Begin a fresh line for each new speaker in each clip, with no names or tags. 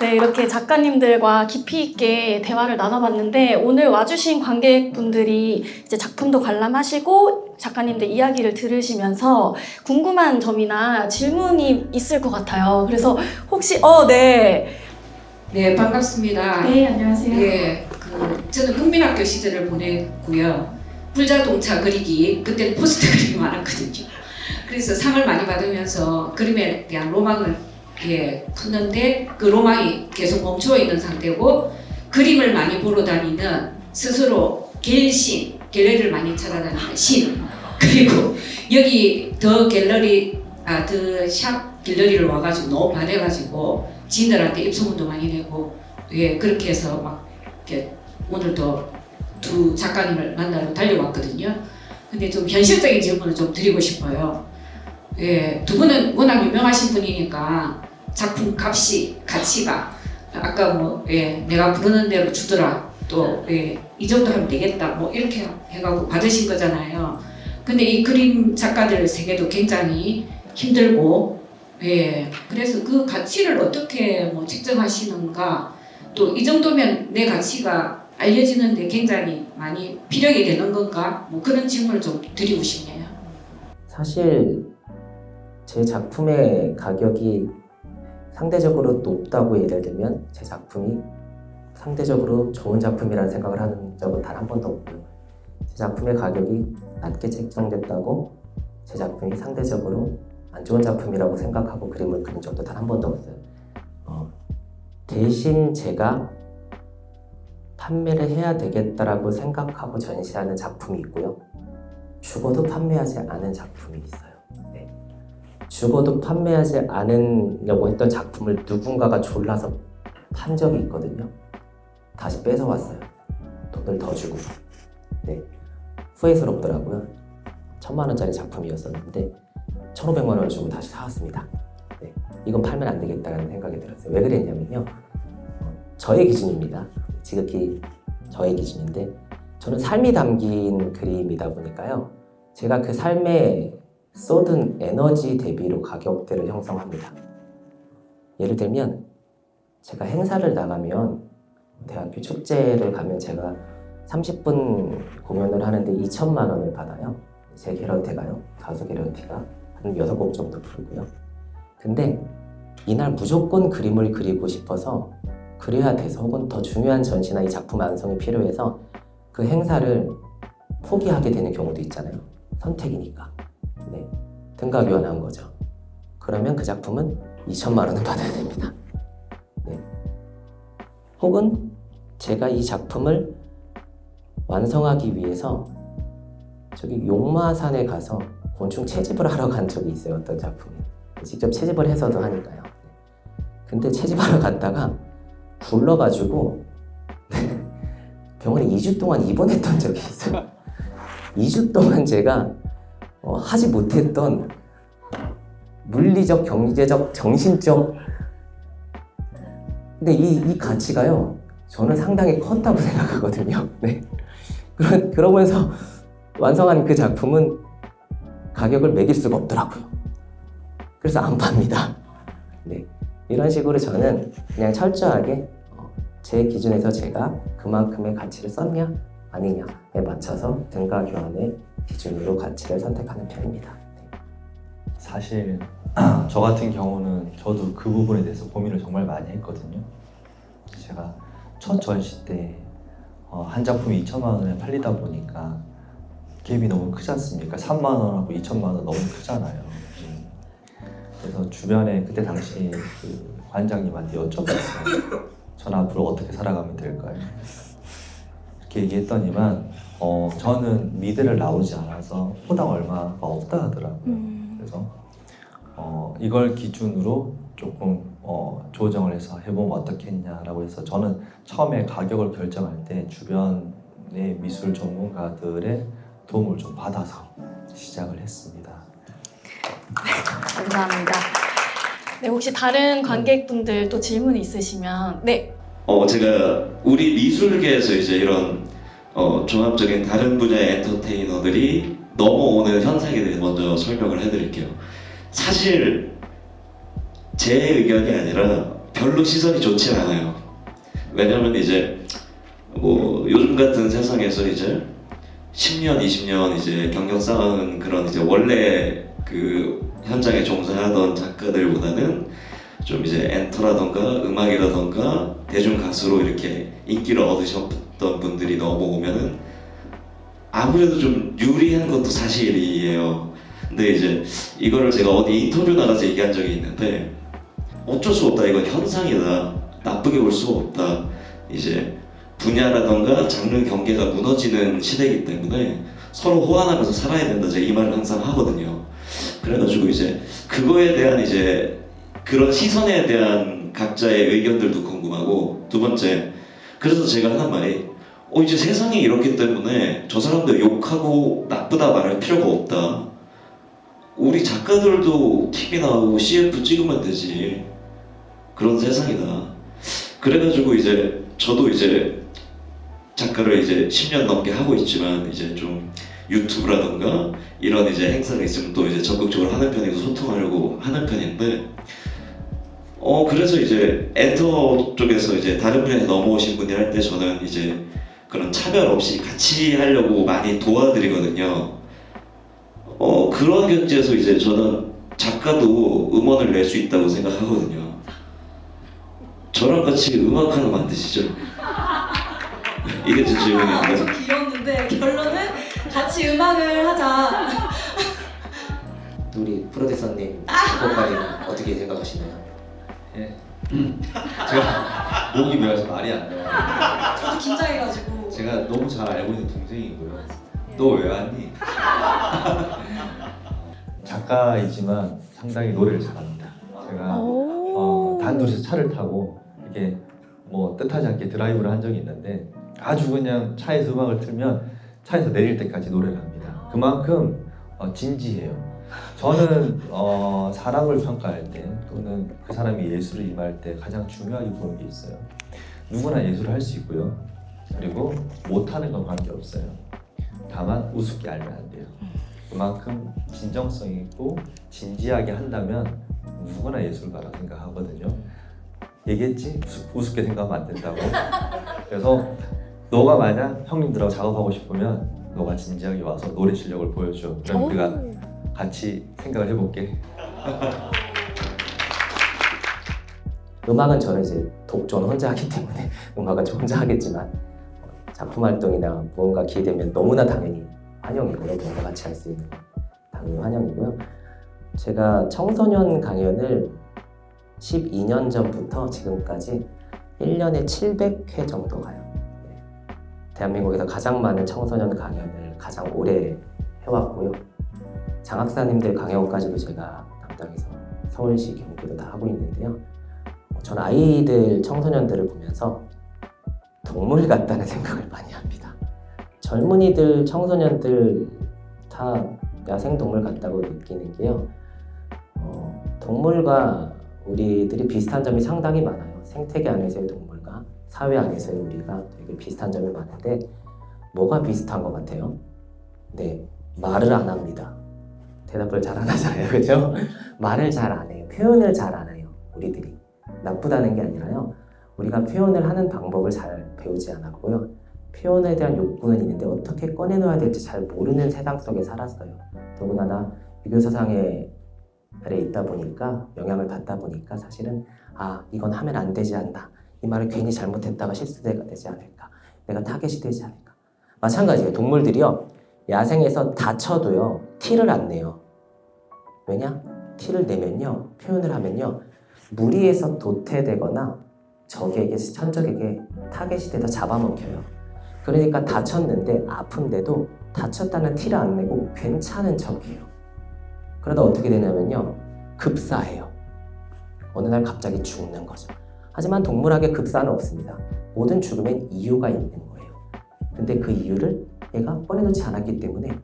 네, 이렇게 작가님들과 깊이 있게 대화를 나눠봤는데 오늘 와주신 관객분들이 이제 작품도 관람하시고 작가님들 이야기를 들으시면서 궁금한 점이나 질문이 있을 것 같아요. 그래서 혹시 네.
네, 반갑습니다.
네, 안녕하세요.
예, 저는 국민학교 시절을 보냈고요. 불자동차 그리기, 그때는 포스터 그림이 많았거든요. 그래서 상을 많이 받으면서 그림에 대한 로망을 컸는데 그 로망이 계속 멈춰 있는 상태고 그림을 많이 보러 다니는 스스로 갤러리를 많이 찾아다니는 신, 그리고 여기 더 샵 갤러리를 와가지고 너무 반해가지고 지인들한테 입소문도 많이 내고 그렇게 해서 막 이렇게 오늘도 두 작가님을 만나러 달려왔거든요. 근데 좀 현실적인 질문을 좀 드리고 싶어요. 두 분은 워낙 유명하신 분이니까 작품 가치가 아까 내가 부르는 대로 주더라, 또 이 정도 하면 되겠다, 이렇게 해가지고 받으신 거잖아요. 근데 이 그림 작가들 세계도 굉장히 힘들고 그래서 그 가치를 어떻게 측정하시는가, 또 이 정도면 내 가치가 알려지는데 굉장히 많이 피력이 되는 건가, 그런 질문을 좀 드리고 싶네요.
사실 제 작품의 가격이 상대적으로 높다고 예를 들면 제 작품이 상대적으로 좋은 작품이라는 생각을 하는 적은 단 한 번도 없고요. 제 작품의 가격이 낮게 책정됐다고 제 작품이 상대적으로 안 좋은 작품이라고 생각하고 그림을 그린 적도 단 한 번도 없어요. 대신 제가 판매를 해야 되겠다라고 생각하고 전시하는 작품이 있고요. 죽어도 판매하지 않은 작품이 있어요. 죽어도 판매하지 않으려고 했던 작품을 누군가가 졸라서 판 적이 있거든요. 다시 뺏어왔어요. 돈을 더 주고. 후회스럽더라고요. 1000만원짜리 작품이었었는데 1500만원을 주고 다시 사왔습니다. 이건 팔면 안 되겠다는 생각이 들었어요. 왜 그랬냐면요, 저의 기준입니다. 지극히 저의 기준인데, 저는 삶이 담긴 그림이다 보니까요, 제가 그 삶에 쏟은 에너지 대비로 가격대를 형성합니다. 예를 들면 제가 행사를 나가면, 대학교 축제를 가면 제가 30분 공연을 하는데 2천만 원을 받아요. 제 개런티가요. 가수 개런티가 한 6곡 정도 부르고요. 근데 이날 무조건 그림을 그리고 싶어서 그래야 돼서, 혹은 더 중요한 전시나 이 작품 완성이 필요해서 그 행사를 포기하게 되는 경우도 있잖아요. 선택이니까. 등가 교환한 거죠. 그러면 그 작품은 2천만 원을 받아야 됩니다. 혹은 제가 이 작품을 완성하기 위해서 저기 용마산에 가서 곤충 채집을 하러 간 적이 있어요. 어떤 작품에 직접 채집을 해서도 하니까요. 근데 채집하러 갔다가 굴러가지고 병원에 2주 동안 입원했던 적이 있어요. 2주 동안 제가 하지 못했던 물리적, 경제적, 정신적, 근데 이 가치가요, 저는 상당히 컸다고 생각하거든요. 그러면서 완성한 그 작품은 가격을 매길 수가 없더라고요. 그래서 안 팝니다. 이런 식으로 저는 그냥 철저하게 제 기준에서 제가 그만큼의 가치를 썼냐 아니냐에 맞춰서 등가 교환의 기준으로 가치를 선택하는 편입니다.
사실 저 같은 경우는 저도 그 부분에 대해서 고민을 정말 많이 했거든요. 제가 첫 전시 때 한 작품이 2천만 원에 팔리다 보니까 갭이 너무 크지 않습니까? 3만 원하고 2천만 원 너무 크잖아요. 그래서 주변에 그때 당시 그 관장님한테 여쭤봤어요. 전 앞으로 어떻게 살아가면 될까요? 이렇게 얘기했더니만 저는 미대를 나오지 않아서 호당 얼마가 없다 하더라고요. 그래서 이걸 기준으로 조금 조정을 해서 해보면 어떻겠냐라고 해서, 저는 처음에 가격을 결정할 때 주변의 미술 전문가들의 도움을 좀 받아서 시작을 했습니다.
감사합니다. 혹시 다른 관객분들 또 질문이 있으시면
제가 우리 미술계에서 이제 이런 종합적인 다른 분야의 엔터테이너들이 넘어오는 현상에 대해서 먼저 설명을 해드릴게요. 사실 제 의견이 아니라 별로 시선이 좋지 않아요. 왜냐면 이제 뭐 요즘 같은 세상에서 이제 10년, 20년 이제 경력 쌓은 그런 이제 원래 그 현장에 종사하던 작가들보다는 좀 이제 엔터라던가 음악이라던가 대중 가수로 이렇게 인기를 얻으셨던 분들이 넘어오면은 아무래도 좀 유리한 것도 사실이에요. 근데 이제 이거를 제가 어디 인터뷰 나가서 얘기한 적이 있는데 어쩔 수 없다. 이건 현상이다. 나쁘게 볼 수가 없다. 이제 분야라던가 장르 경계가 무너지는 시대이기 때문에 서로 호환하면서 살아야 된다. 제가 이 말을 항상 하거든요. 그래가지고 이제 그거에 대한 이제 그런 시선에 대한 각자의 의견들도 궁금하고, 두 번째, 그래서 제가 하는 말이 이제 세상이 이렇기 때문에 저 사람들 욕하고 나쁘다 말할 필요가 없다. 우리 작가들도 TV 나오고 CF 찍으면 되지. 그런 세상이다. 그래가지고 이제 저도 이제 작가를 이제 10년 넘게 하고 있지만 이제 좀 유튜브라던가 이런 이제 행사가 있으면 또 이제 적극적으로 하는 편이고 소통하려고 하는 편인데, 그래서 이제 엔터 쪽에서 이제 다른 분야에 넘어오신 분이 할 때 저는 이제 그런 차별 없이 같이 하려고 많이 도와드리거든요. 그런 견지에서 이제 저는 작가도 음원을 낼 수 있다고 생각하거든요. 저랑 같이 음악 하나 만드시죠. 이게 제 질문입니다.
좀 길었는데 결론은 같이 음악을 하자.
우리 프로듀서님, 작곡가님 어떻게 생각하시나요?
예. 제가 목이 메어서 말이 안 나와요.
저도 긴장해가지고.
제가 너무 잘 알고 있는 동생이고요. 너 왜 왔니? 작가이지만 상당히 노래를 잘합니다. 제가 단둘이서 차를 타고 이렇게 뭐 뜻하지 않게 드라이브를 한 적이 있는데 아주 그냥 차에서 음악을 틀면 차에서 내릴 때까지 노래를 합니다. 그만큼 진지해요. 저는 사람을 평가할 때 또는 그 사람이 예술을 임할 때 가장 중요하게 보는 게 있어요. 누구나 예술을 할 수 있고요. 그리고 못하는 건 관계없어요. 다만 우습게 알면 안 돼요. 그만큼 진정성 있고 진지하게 한다면 누구나 예술가라 생각하거든요. 얘기했지? 우습게 생각하면 안 된다고. 그래서 너가 만약 형님들하고 작업하고 싶으면 너가 진지하게 와서 노래 실력을 보여줘. 그럼 우리가 같이 생각을 해볼게.
음악은 저는 이제 독전 혼자 하기 때문에 음악은 저 혼자 하겠지만 작품 활동이나 무언가 기회되면 너무나 당연히 환영이고요. 뭔가 같이 할 수 있는 건 당연히 환영이고요. 제가 청소년 강연을 12년 전부터 지금까지 1년에 700회 정도 가요. 대한민국에서 가장 많은 청소년 강연을 가장 오래 해왔고요. 장학사님들 강연까지도 제가 담당해서 서울시, 경기도 다 하고 있는데요. 저는 아이들, 청소년들을 보면서 동물 같다는 생각을 많이 합니다. 젊은이들, 청소년들 다 야생동물 같다고 느끼는 게요. 동물과 우리들이 비슷한 점이 상당히 많아요. 생태계 안에서의 동물과 사회 안에서의 우리가 되게 비슷한 점이 많은데 뭐가 비슷한 것 같아요? 네, 말을 안 합니다. 대답을 잘 안 하잖아요, 그죠? 말을 잘 안 해요. 표현을 잘 안 해요, 우리들이. 나쁘다는 게 아니라요. 우리가 표현을 하는 방법을 잘 배우지 않았고요. 표현에 대한 욕구는 있는데 어떻게 꺼내놓아야 될지 잘 모르는 세상 속에 살았어요. 더군다나 유교 사상에 아래 있다 보니까, 영향을 받다 보니까 사실은 이건 하면 안 되지 않나. 이 말을 괜히 잘못했다가 실수가 되지 않을까. 내가 타겟이 되지 않을까. 마찬가지예요. 동물들이요. 야생에서 다쳐도요. 티를 안 내요. 왜냐? 티를 내면요. 표현을 하면요. 무리해서 도태되거나 적에게, 천적에게 타겟이 돼서 잡아먹혀요. 그러니까 다쳤는데 아픈데도 다쳤다는 티를 안 내고 괜찮은 척이에요. 그러다 어떻게 되냐면요. 급사해요. 어느 날 갑자기 죽는 거죠. 하지만 동물학에 급사는 없습니다. 모든 죽음엔 이유가 있는 거예요. 근데 그 이유를 얘가 꺼내놓지 않았기 때문에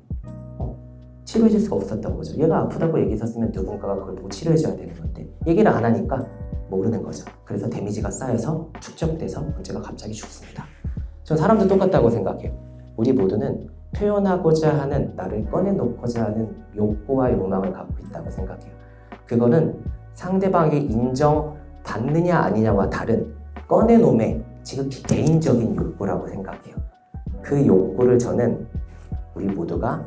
치료해줄 수가 없었던 거죠. 얘가 아프다고 얘기했었으면 누군가가 그걸 보고 치료해줘야 되는 건데 얘기를 안 하니까 모르는 거죠. 그래서 데미지가 쌓여서 축적돼서 문제가 갑자기 죽습니다. 저는 사람도 똑같다고 생각해요. 우리 모두는 표현하고자 하는, 나를 꺼내놓고자 하는 욕구와 욕망을 갖고 있다고 생각해요. 그거는 상대방에게 받느냐 아니냐와 다른 꺼내놈의 지극히 개인적인 욕구라고 생각해요. 그 욕구를 저는 우리 모두가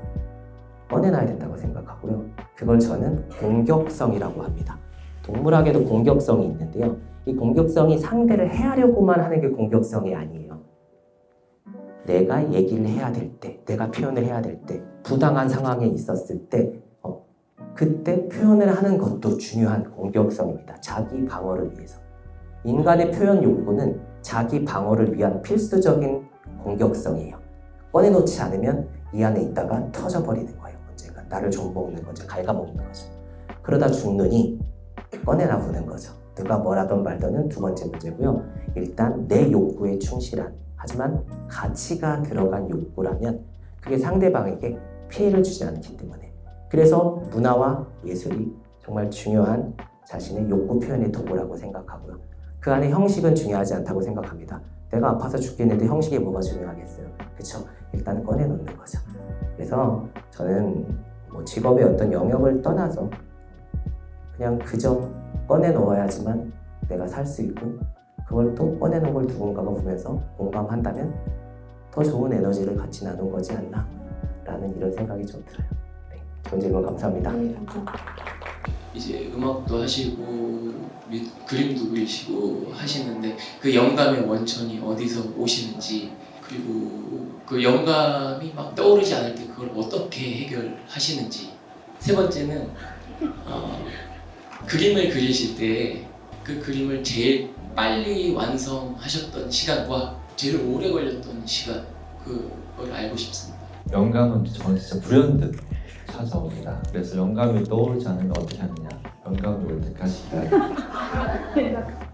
꺼내놔야 된다고 생각하고요. 그걸 저는 공격성이라고 합니다. 동물학에도 공격성이 있는데요. 이 공격성이 상대를 해하려고만 하는 게 공격성이 아니에요. 내가 얘기를 해야 될 때, 내가 표현을 해야 될 때, 부당한 상황에 있었을 때 그때 표현을 하는 것도 중요한 공격성입니다. 자기 방어를 위해서. 인간의 표현 욕구는 자기 방어를 위한 필수적인 공격성이에요. 꺼내놓지 않으면 이 안에 있다가 터져버리는 거예요. 언젠가 나를 좀먹는 거죠. 갉아먹는 거죠. 그러다 죽느니 꺼내나 보는 거죠. 누가 뭐라던 말던은 두 번째 문제고요. 일단 내 욕구에 충실한, 하지만 가치가 들어간 욕구라면 그게 상대방에게 피해를 주지 않기 때문에, 그래서 문화와 예술이 정말 중요한 자신의 욕구 표현의 도구라고 생각하고요. 그 안에 형식은 중요하지 않다고 생각합니다. 내가 아파서 죽겠는데 형식이 뭐가 중요하겠어요? 그렇죠? 일단 꺼내놓는 거죠. 그래서 저는 뭐 직업의 어떤 영역을 떠나서 그냥 그저 꺼내놓아야지만 내가 살 수 있고, 그걸 또 꺼내놓은 걸 누군가가 보면서 공감한다면 더 좋은 에너지를 같이 나눈 거지 않나 라는 이런 생각이 좀 들어요. 네, 좋은 질문 감사합니다.
이제 음악도 하시고 그림도 그리시고 하시는데 그 영감의 원천이 어디서 오시는지, 그리고 그 영감이 막 떠오르지 않을 때 그걸 어떻게 해결하시는지. 세 번째는 그림을 그리실 때 그 그림을 제일 빨리 완성하셨던 시간과 제일 오래 걸렸던 시간, 그걸 알고 싶습니다.
영감은 저는 진짜 불현듯 찾아옵니다. 그래서 영감이 떠오르지 않으면 어떻게 하느냐? 영감이 올 때까지 기다려.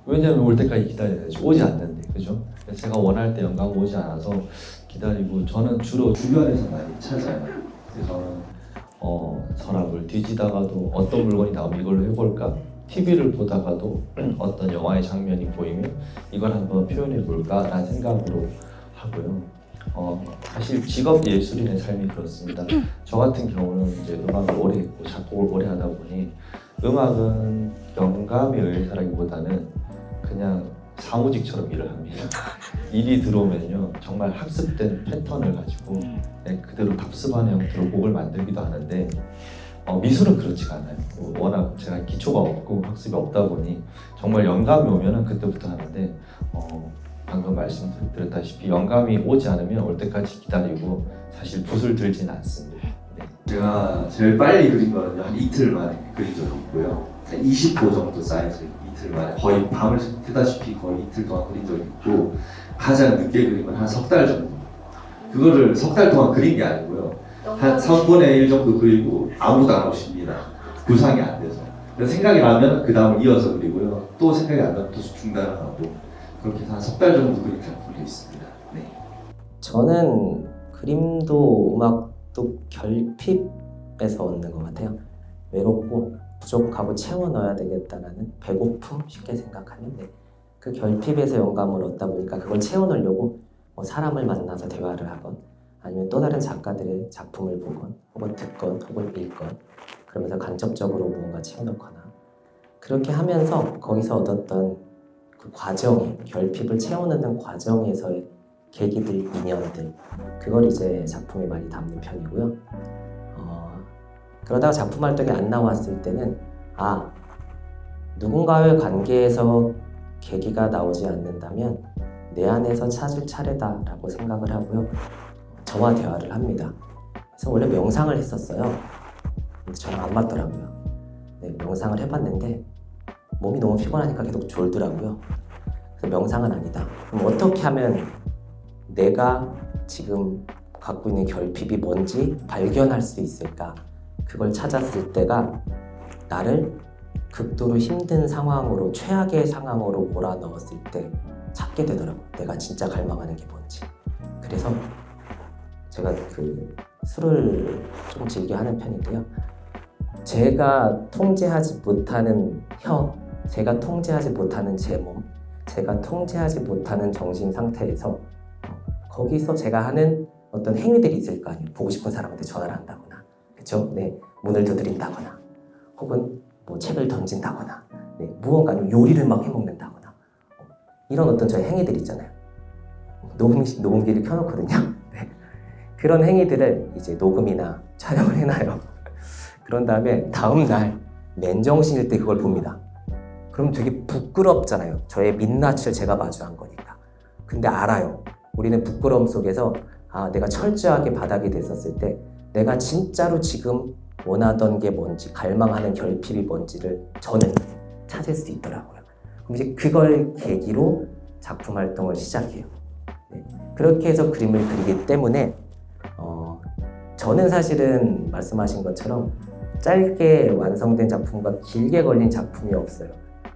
왜냐면 올 때까지 기다려야지. 오지 않는데, 그죠? 그래서 제가 원할 때 영감 오지 않아서 기다리고, 저는 주로 주변에서 많이 찾아요. 그래서 서랍을 뒤지다가도 어떤 물건이 나오면 이걸로 해볼까? TV를 보다가도 어떤 영화의 장면이 보이면 이걸 한번 표현해 볼까라는 생각으로 하고요. 사실 직업 예술인의 삶이 그렇습니다. 저 같은 경우는 이제 음악을 오래 했고 작곡을 오래 하다 보니 음악은 영감에 의해서라기보다는 그냥 사무직처럼 일을 합니다. 일이 들어오면요, 정말 학습된 패턴을 가지고 그대로 답습하는 형태로 곡을 만들기도 하는데, 미술은 그렇지가 않아요. 워낙 제가 기초가 없고 학습이 없다 보니 정말 영감이 오면은 그때부터 하는데, 방금 말씀드렸다시피 영감이 오지 않으면 올 때까지 기다리고 사실 붓을 들지는 않습니다. 네.
제가 제일 빨리 그린 거는 한 이틀 만에 그린 적이 있고요. 한 20호 정도 사이즈 이틀 만에, 거의 밤을 새다시피 거의 이틀 동안 그린 적이 있고, 가장 늦게 그린 건 한 석 달 정도. 그거를 석 달 동안 그린 게 아니고요. 한 3분의 1 정도 그리고 아무도 안 오십니다. 구상이 안 돼서. 그래서 생각이 나면 그 다음을 이어서 그리고요. 또 생각이 안 나면 또 중단을 하고, 그렇게 해서 한 석 달 정도 그린 작품도 있습니다. 네.
저는 그림도 음악도 결핍에서 얻는 것 같아요. 외롭고 부족하고 채워 넣어야 되겠다라는 배고픔, 쉽게 생각하면 그 결핍에서 영감을 얻다 보니까 그걸 채워 넣으려고 사람을 만나서 대화를 하건, 아니면 또 다른 작가들의 작품을 보건, 혹은 듣건, 혹은 읽건, 그러면서 간접적으로 무언가 채워 넣거나, 그렇게 하면서 거기서 얻었던 그 과정이, 결핍을 채워넣는 과정에서의 계기들, 인연들, 그걸 이제 작품에 많이 담는 편이고요. 그러다가 작품 활동이 안 나왔을 때는 누군가와의 관계에서 계기가 나오지 않는다면 내 안에서 찾을 차례다라고 생각을 하고요. 저와 대화를 합니다. 그래서 원래 명상을 했었어요. 근데 저랑 안 맞더라고요. 네, 명상을 해봤는데 몸이 너무 피곤하니까 계속 졸더라고요. 그래서 명상은 아니다. 그럼 어떻게 하면 내가 지금 갖고 있는 결핍이 뭔지 발견할 수 있을까? 그걸 찾았을 때가 나를 극도로 힘든 상황으로, 최악의 상황으로 몰아넣었을 때 찾게 되더라고요. 내가 진짜 갈망하는 게 뭔지. 그래서 제가 술을 좀 즐겨 하는 편인데요. 제가 통제하지 못하는 제가 통제하지 못하는 제 몸, 제가 통제하지 못하는 정신 상태에서 거기서 제가 하는 어떤 행위들이 있을 거 아니에요. 보고 싶은 사람한테 전화를 한다거나, 그렇죠? 네, 문을 두드린다거나, 혹은 뭐 책을 던진다거나, 네, 무언가 아니면 요리를 막 해먹는다거나 이런 어떤 저의 행위들 있잖아요. 녹음기를 켜놓거든요. 네. 그런 행위들을 이제 녹음이나 촬영을 해놔요. 그런 다음에 다음날 맨정신일 때 그걸 봅니다. 그럼 되게 부끄럽잖아요. 저의 민낯을 제가 마주한 거니까. 근데 알아요. 우리는 부끄러움 속에서 내가 철저하게 바닥이 됐었을 때 내가 진짜로 지금 원하던 게 뭔지, 갈망하는 결핍이 뭔지를 저는 찾을 수 있더라고요. 그럼 이제 그걸 계기로 작품 활동을 시작해요. 네. 그렇게 해서 그림을 그리기 때문에 저는 사실은 말씀하신 것처럼 짧게 완성된 작품과 길게 걸린 작품이 없어요.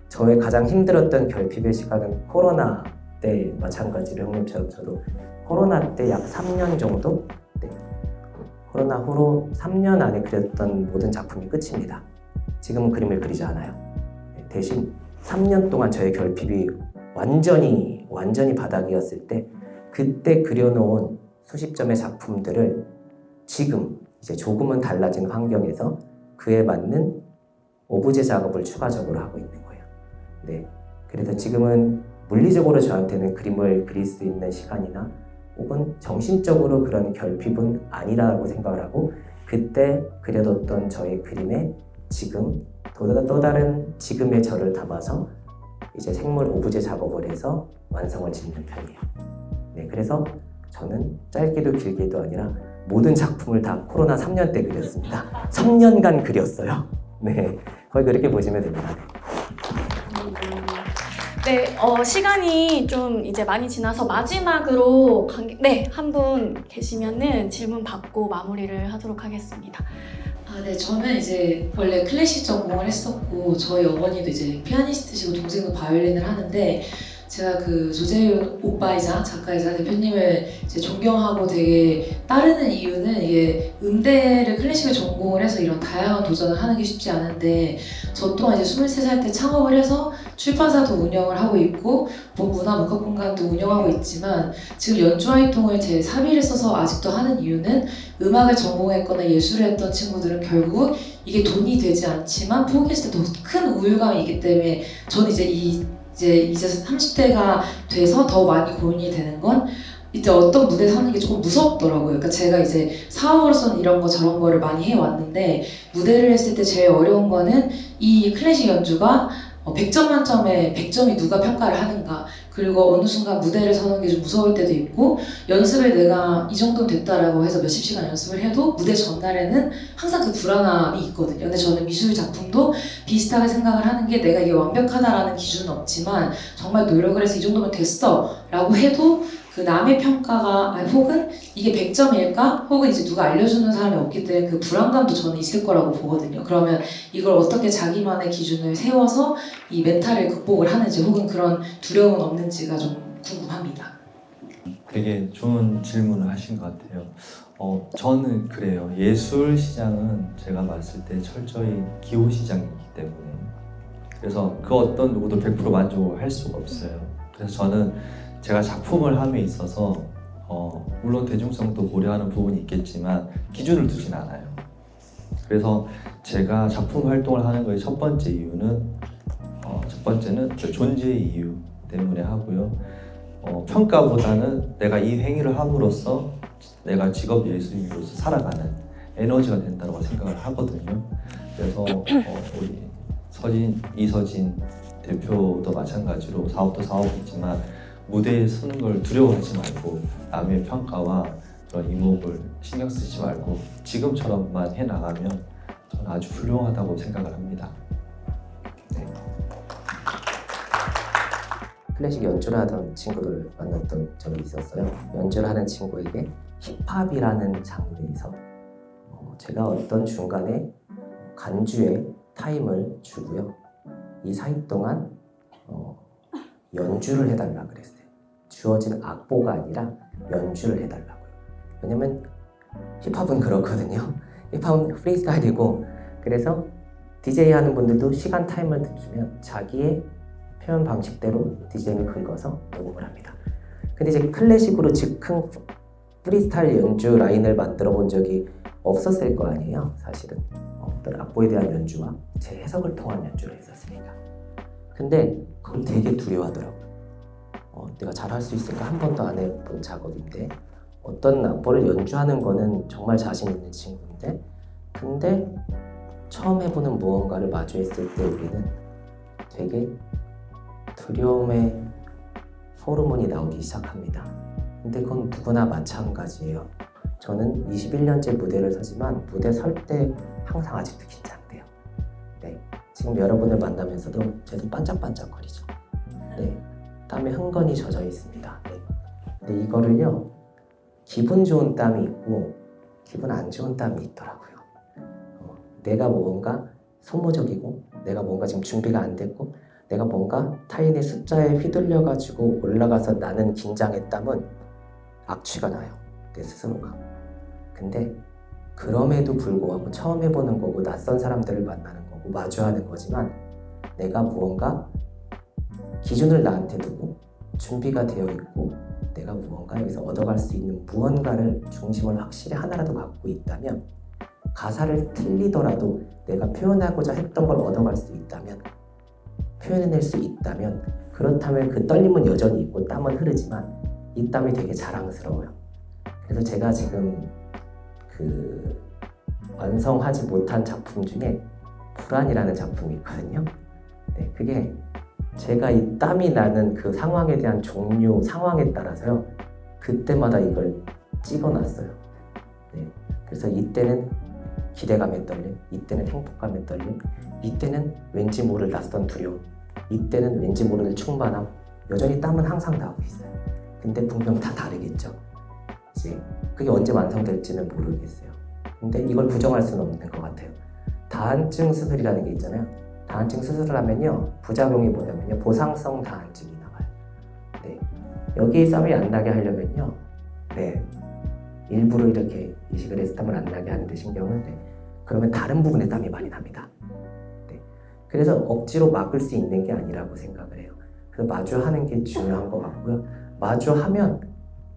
저의 가장 힘들었던 결핍의 시간은 코로나 때 마찬가지로 형님처럼 저도 코로나 때 약 3년 정도? 네. 코로나 후로 3년 안에 그렸던 모든 작품이 끝입니다. 지금은 그림을 그리지 않아요. 네. 대신 3년 동안 저의 결핍이 완전히 바닥이었을 때 그때 그려놓은 수십 점의 작품들을 지금 이제 조금은 달라진 환경에서 그에 맞는 오브제 작업을 추가적으로 하고 있는 거예요. 네. 그래서 지금은 물리적으로 저한테는 그림을 그릴 수 있는 시간이나 혹은 정신적으로 그런 결핍은 아니라고 생각을 하고 그때 그려뒀던 저의 그림에 지금 또 다른 지금의 저를 담아서 이제 생물 오브제 작업을 해서 완성을 짓는 편이에요. 네, 그래서 저는 짧게도 길게도 아니라 모든 작품을 다 코로나 3년 때 그렸습니다. 3년간 그렸어요. 네, 거의 그렇게 보시면 됩니다.
네, 시간이 좀 이제 많이 지나서 마지막으로 한 분 계시면은 질문 받고 마무리를 하도록 하겠습니다.
네, 저는 이제 원래 클래식 전공을 했었고 저희 어머니도 이제 피아니스트시고 동생도 바이올린을 하는데 제가 그 조재윤 오빠이자 작가이자 대표님을 이제 존경하고 되게 따르는 이유는 이게 음대를 클래식을 전공을 해서 이런 다양한 도전을 하는 게 쉽지 않은데 저 또한 이제 23살 때 창업을 해서 출판사도 운영을 하고 있고 문화문화공간도 운영하고 있지만 지금 연주 활동을 제 사비를 써서 아직도 하는 이유는 음악을 전공했거나 예술을 했던 친구들은 결국 이게 돈이 되지 않지만 포기했을 때 더 큰 우울감이 있기 때문에 저는 이제 30대가 돼서 더 많이 고민이 되는 건 이제 어떤 무대에 서는 게 조금 무섭더라고요. 그러니까 제가 이제 사업으로서는 이런 거 저런 거를 많이 해왔는데 무대를 했을 때 제일 어려운 거는 이 클래식 연주가 100점 만점에 100점이 누가 평가를 하는가 그리고 어느 순간 무대를 서는 게 좀 무서울 때도 있고 연습을 내가 이 정도 됐다라고 해서 몇십 시간 연습을 해도 무대 전날에는 항상 그 불안함이 있거든요. 근데 저는 미술 작품도 비슷하게 생각을 하는 게 내가 이게 완벽하다라는 기준은 없지만 정말 노력을 해서 이 정도면 됐어 라고 해도 그 남의 평가가 혹은 이게 100점일까? 혹은 이제 누가 알려주는 사람이 없기 때문에 그 불안감도 저는 있을 거라고 보거든요. 그러면 이걸 어떻게 자기만의 기준을 세워서 이 멘탈을 극복을 하는지 혹은 그런 두려움은 없는지가 좀 궁금합니다.
되게 좋은 질문을 하신 것 같아요. 저는 그래요. 예술 시장은 제가 봤을 때 철저히 기호 시장이기 때문에 그래서 그 어떤 누구도 100% 만족을 할 수가 없어요. 그래서 저는 제가 작품을 함에 있어서 물론 대중성도 고려하는 부분이 있겠지만 기준을 두진 않아요. 그래서 제가 작품 활동을 하는 거의 첫 번째 이유는 첫 번째는 저 존재의 이유 때문에 하고요. 평가보다는 내가 이 행위를 함으로써 내가 직업 예술인으로서 살아가는 에너지가 된다고 생각을 하거든요. 그래서 우리 이서진 대표도 마찬가지로 사업도 사업이지만 무대에 서는 걸 두려워하지 말고 남의 평가와 그런 이목을 신경 쓰지 말고 지금처럼만 해나가면 저는 아주 훌륭하다고 생각을 합니다. 네.
클래식 연주를 하던 친구를 만났던 적이 있었어요. 연주를 하는 친구에게 힙합이라는 장르에서 제가 어떤 중간에 간주에 타임을 주고요. 이 사이 동안 연주를 해달라 그랬어요. 주어진 악보가 아니라 연주를 해달라고요. 왜냐면 힙합은 그렇거든요. 힙합은 프리스타일이고 그래서 DJ 하는 분들도 시간 타임을 주면 자기의 표현 방식대로 DJ를 긁어서 녹음을 합니다. 근데 이제 클래식으로 즉흥 프리스타일 연주 라인을 만들어 본 적이 없었을 거 아니에요. 사실은 어떤 악보에 대한 연주와 제 해석을 통한 연주를 했었으니까. 근데 그걸 되게 두려워하더라고요. 내가 잘할 수 있을까? 한 번도 안 해본 작업인데 어떤 악보를 연주하는 거는 정말 자신 있는 친구인데 근데 처음 해보는 무언가를 마주했을 때 우리는 되게 두려움의 호르몬이 나오기 시작합니다. 근데 그건 누구나 마찬가지예요. 저는 21년째 무대를 서지만 무대 설 때 항상 아직도 긴장돼요. 네, 지금 여러분을 만나면서도 제도 반짝반짝거리죠. 네, 땀에 흥건히 젖어 있습니다. 네. 근데 이거를요, 기분 좋은 땀이 있고 기분 안 좋은 땀이 있더라고요. 내가 뭔가 소모적이고 내가 뭔가 지금 준비가 안 됐고 내가 뭔가 타인의 숫자에 휘둘려가지고 올라가서 나는 긴장의 땀은 악취가 나요. 내 스스로가. 근데 그럼에도 불구하고 처음 해보는 거고 낯선 사람들을 만나는 거고 마주하는 거지만 내가 무언가 기준을 나한테 두고 준비가 되어 있고 내가 무언가 여기서 얻어갈 수 있는 무언가를 중심을 확실히 하나라도 갖고 있다면 가사를 틀리더라도 내가 표현하고자 했던 걸 얻어갈 수 있다면 표현해낼 수 있다면 그렇다면 그 떨림은 여전히 있고 땀은 흐르지만 이 땀이 되게 자랑스러워요. 그래서 제가 지금 그 완성하지 못한 작품 중에 불안이라는 작품이 있거든요. 네, 그게 제가 이 땀이 나는 그 상황에 대한 종류, 상황에 따라서요 그때마다 이걸 찍어놨어요. 네, 그래서 이때는 기대감의 떨림, 이때는 행복감의 떨림, 이때는 왠지 모를 낯선 두려움, 이때는 왠지 모를 충만함. 여전히 땀은 항상 나고 있어요. 근데 분명 다 다르겠죠. 이제 그게 언제 완성될지는 모르겠어요. 근데 이걸 부정할 수는 없는 것 같아요. 다한증 수술이라는 게 있잖아요. 다한증 수술을 하면요 부작용이 뭐냐면요 보상성 다한증이 나와요. 네, 여기 땀이 안 나게 하려면요 네, 일부러 이렇게 이식을 해서 땀을 안 나게 하는데 신경을 그러면 다른 부분에 땀이 많이 납니다. 네, 그래서 억지로 막을 수 있는 게 아니라고 생각을 해요. 그래서 마주하는 게 중요한 것 같고요. 마주하면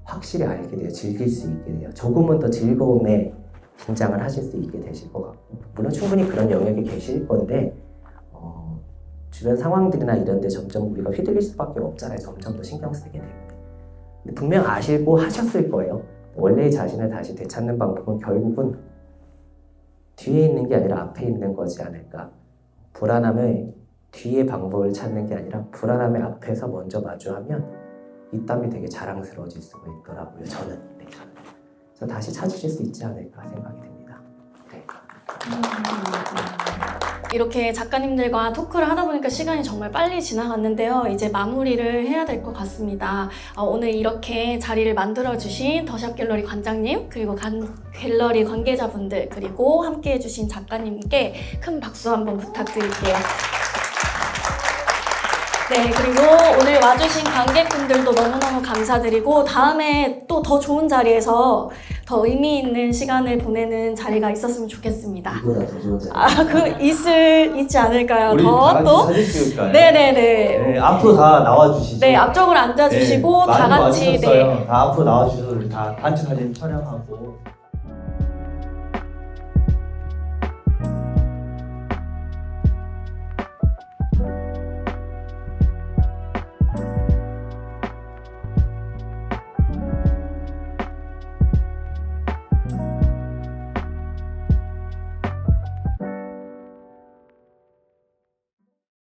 확실히 알게 돼요. 즐길 수 있게 돼요. 조금은 더 즐거움에 긴장을 하실 수 있게 되실 것 같고 물론 충분히 그런 영역이 계실 건데 주변 상황들이나 이런 데 점점 우리가 휘둘릴 수밖에 없잖아요. 점점 더 신경 쓰게 되고 근데 분명 아시고 하셨을 거예요. 원래의 자신을 다시 되찾는 방법은 결국은 뒤에 있는 게 아니라 앞에 있는 거지 않을까. 불안함의 뒤에 방법을 찾는 게 아니라 불안함의 앞에서 먼저 마주하면 이 땀이 되게 자랑스러워질 수가 있더라고요. 저는. 네. 그래서 다시 찾으실 수 있지 않을까 생각이 됩니다. 네.
이렇게 작가님들과 토크를 하다 보니까 시간이 정말 빨리 지나갔는데요. 이제 마무리를 해야 될 것 같습니다. 오늘 이렇게 자리를 만들어주신 더샵 갤러리 관장님, 그리고 갤러리 관계자분들, 그리고 함께해 주신 작가님께 큰 박수 한번 부탁드릴게요. 네, 그리고 오늘 와주신 관객분들도 너무너무 감사드리고 다음에 또 더 좋은 자리에서 더 의미 있는 시간을 보내는 자리가 있었으면 좋겠습니다.
이거보다 더 좋은 자리.
있지 않을까요?
우리 다
더
같이
또?
사진 찍을까요?
네네네.
네, 앞으로 다 나와주시죠.
네, 앞쪽으로 앉아주시고
네,
다
많이
같이
와주셨어요. 다 앞으로 나와주셔서 우리 다 단체 사진 촬영하고